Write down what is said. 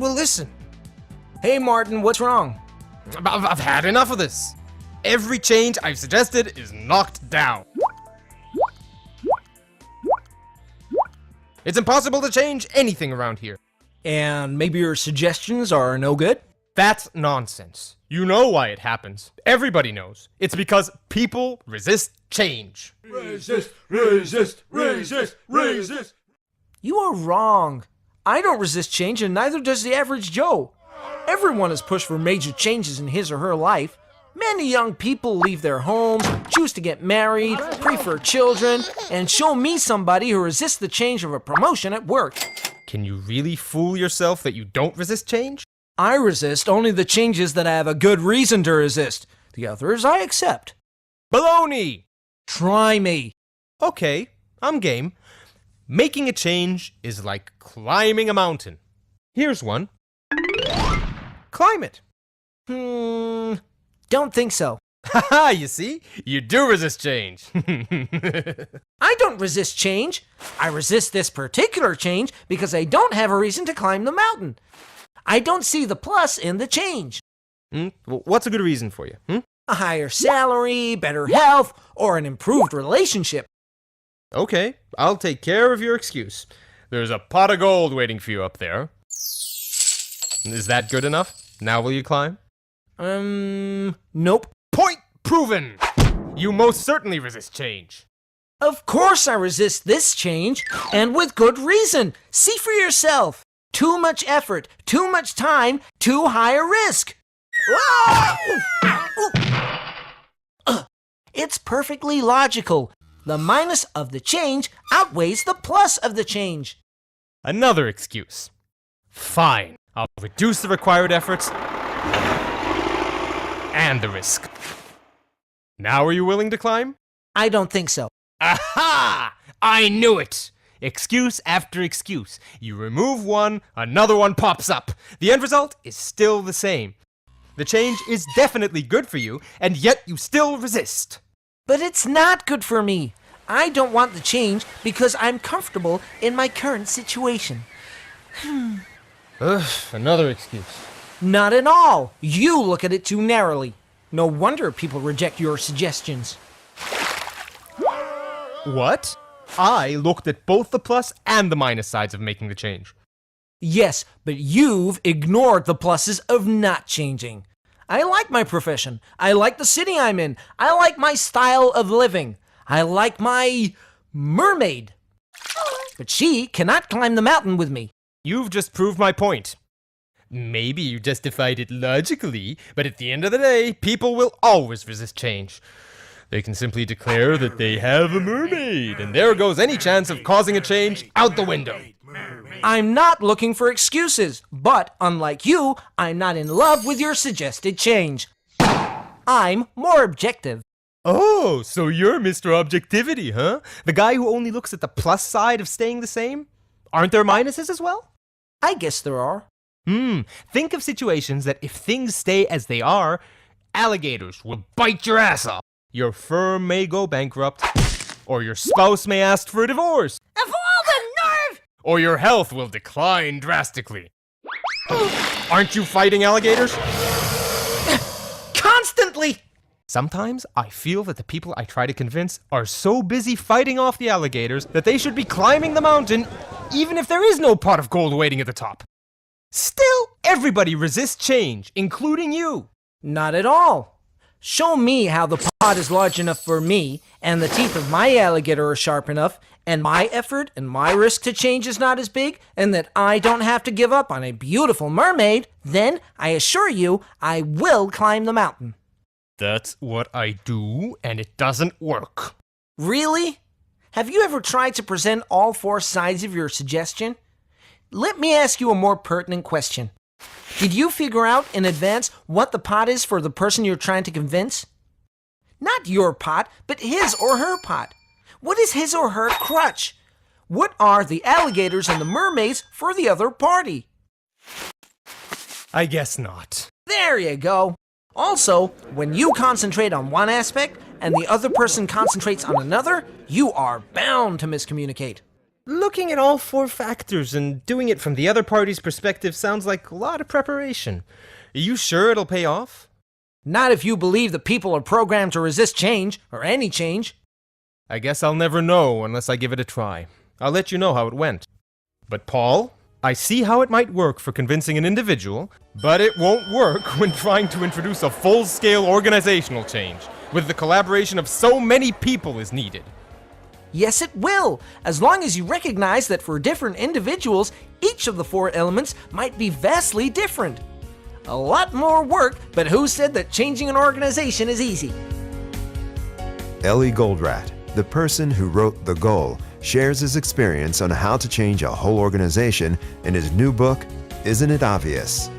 one will listen. Hey Martin, what's wrong? I've had enough of this. Every change I've suggested is knocked down. It's impossible to change anything around here. And maybe your suggestions are no good? That's nonsense. You know why it happens. Everybody knows. It's because people resist change. Resist, resist, resist, resist. You are wrong. I don't resist change, and neither does the average Joe. Everyone is pushed for major changes in his or her life. Many young people leave their homes, choose to get married, prefer children, and show me somebody who resists the change of a promotion at work. Can you really fool yourself that you don't resist change? I resist only the changes that I have a good reason to resist. The others I accept. Baloney! Try me. Okay, I'm game. Making a change is like climbing a mountain. Here's one. Climb it. Don't think so. Haha, you see? You do resist change. I don't resist change. I resist this particular change because I don't have a reason to climb the mountain. I don't see the plus in the change. Well, what's a good reason for you? A higher salary, better health, or an improved relationship. Okay, I'll take care of your excuse. There's a pot of gold waiting for you up there. Is that good enough? Now will you climb? Nope. Point proven! You most certainly resist change. Of course I resist this change, and with good reason. See for yourself. Too much effort, too much time, too high a risk. It's perfectly logical. The minus of the change outweighs the plus of the change. Another excuse. Fine, I'll reduce the required efforts and the risk. Now are you willing to climb? I don't think so. Aha! I knew it! Excuse after excuse. You remove one, another one pops up. The end result is still the same. The change is definitely good for you, and yet you still resist. But it's not good for me. I don't want the change because I'm comfortable in my current situation. Another excuse. Not at all. You look at it too narrowly. No wonder people reject your suggestions. What? I looked at both the plus and the minus sides of making the change. Yes, but you've ignored the pluses of not changing. I like my profession. I like the city I'm in. I like my style of living. I like my mermaid. But she cannot climb the mountain with me. You've just proved my point. Maybe you justified it logically, but at the end of the day, people will always resist change. They can simply declare that they have a mermaid, and there goes any chance of causing a change out the window. I'm not looking for excuses, but unlike you, I'm not in love with your suggested change. I'm more objective. Oh, so you're Mr. Objectivity, huh? The guy who only looks at the plus side of staying the same? Aren't there minuses as well? I guess there are. Think of situations that if things stay as they are, alligators will bite your ass off. Your firm may go bankrupt, or your spouse may ask for a divorce. Of all the nerve! Or your health will decline drastically. Aren't you fighting alligators? Constantly! Sometimes I feel that the people I try to convince are so busy fighting off the alligators that they should be climbing the mountain even if there is no pot of gold waiting at the top. Still, everybody resists change, including you. Not at all. Show me how the pot is large enough for me, and the teeth of my alligator are sharp enough, and my effort and my risk to change is not as big, and that I don't have to give up on a beautiful mermaid, then, I assure you, I will climb the mountain. That's what I do, and it doesn't work. Really? Have you ever tried to present all four sides of your suggestion? Let me ask you a more pertinent question. Did you figure out in advance what the pot is for the person you're trying to convince? Not your pot, but his or her pot. What is his or her crutch? What are the alligators and the mermaids for the other party? I guess not. There you go. Also, when you concentrate on one aspect and the other person concentrates on another, you are bound to miscommunicate. Looking at all four factors and doing it from the other party's perspective sounds like a lot of preparation. Are you sure it'll pay off? Not if you believe that people are programmed to resist change, or any change. I guess I'll never know unless I give it a try. I'll let you know how it went. But Paul, I see how it might work for convincing an individual, but it won't work when trying to introduce a full-scale organizational change, with the collaboration of so many people is needed. Yes, it will, as long as you recognize that for different individuals, each of the four elements might be vastly different. A lot more work, but who said that changing an organization is easy? Ellie Goldratt, the person who wrote The Goal, shares his experience on how to change a whole organization in his new book, Isn't It Obvious?